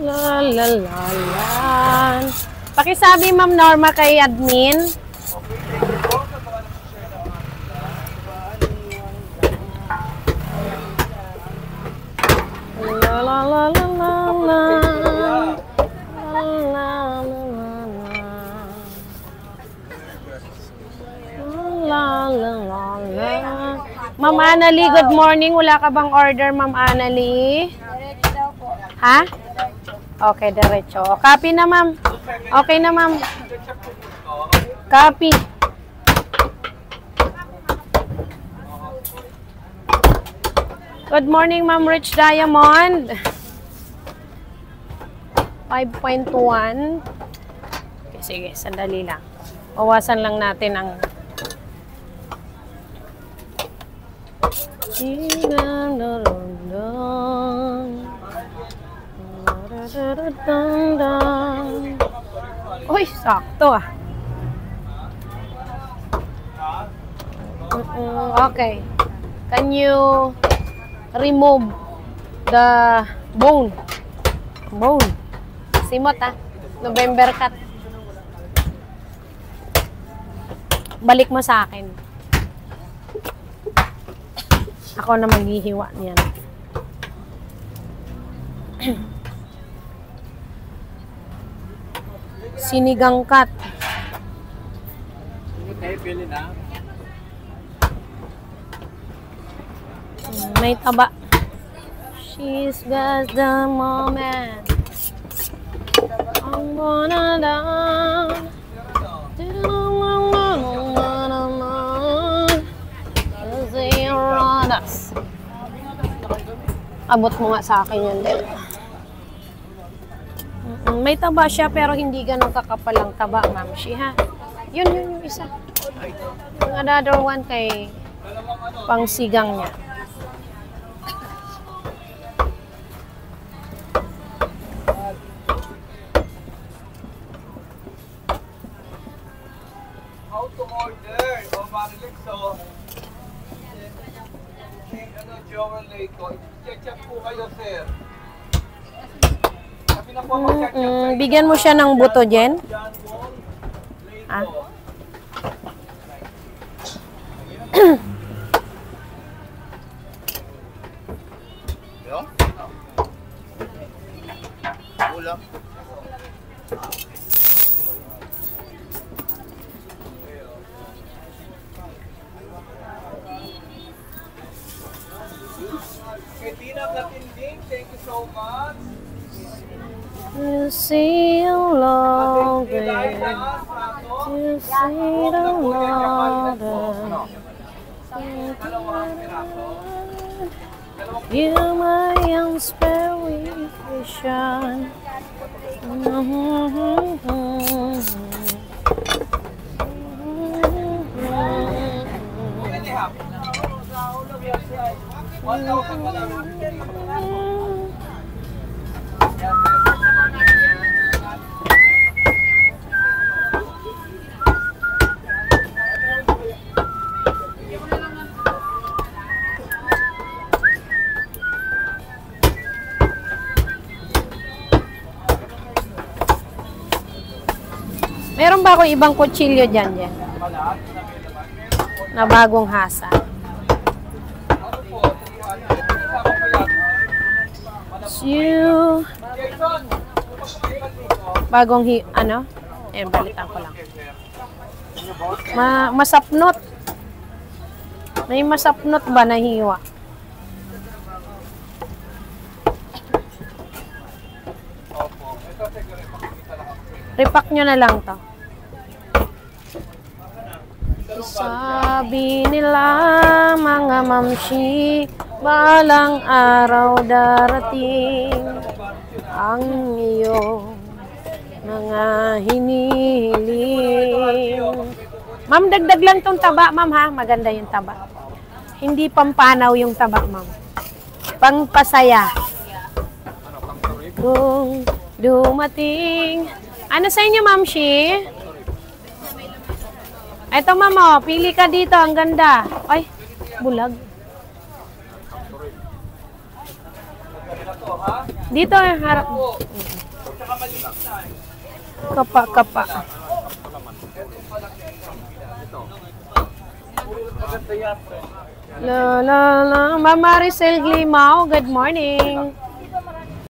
La la la la. Pakisabi Ma'am Norma kay admin. La la la la la la. La la la la la la. Ma'am Annalie, good morning. Wala ka bang order, Ma'am Annalie? Diretso daw po. Ha? Okay, diretso. Copy na, ma'am. Okay na, ma'am. Copy. Good morning, Ma'am Rich Diamond. 5.1. Okay, sige, sandali lang. Bawasan lang natin ang... Uy, sakto ah. Okay. Can you remove the bone? Bone. Simot ah. November cut. Balik mo sa akin. Ako na maghihiwa niyan. Sinigang cut. May taba. She's got the moment. I'm gonna down. Abot mo nga sa akin yun din. May taba siya pero hindi ganun kakapal ang taba, ma'am. Ha? Yun yung isa. Yung another one kay pangsigang niya. How to order? O Marilyn, so Joel Lake, check po kayo, sir. Bigyan mo siya ng buto, Jen. Ah. Ulam. Tina Platinding, thank you so much. You see a love it. You see the love you my inspiration. Meron ba akong ibang kutsilyo dyan, Jen? Na bagong hasa. Bagong ano? Eh, balitan ko lang. Masapnot. May masapnot ba na hiwa? Repack nyo na lang to. Sabi nila mga mamshi, balang araw darating ang iyong mga hinihiling. Ma'am, dagdag lang tong taba, ma'am ha. Maganda yung taba. Hindi pampanaw yung taba, ma'am. Pangpasaya. Kung dumating. Ano sa inyo, ma'am Shi? Ito, ma'am, oh. Pili ka dito. Ang ganda. Ay, bulag. Dito, harap. Tsaka maliit na. Kapa, kapa. Maganda yan. La, la, la. Ma'am Maricel Glimao, good morning.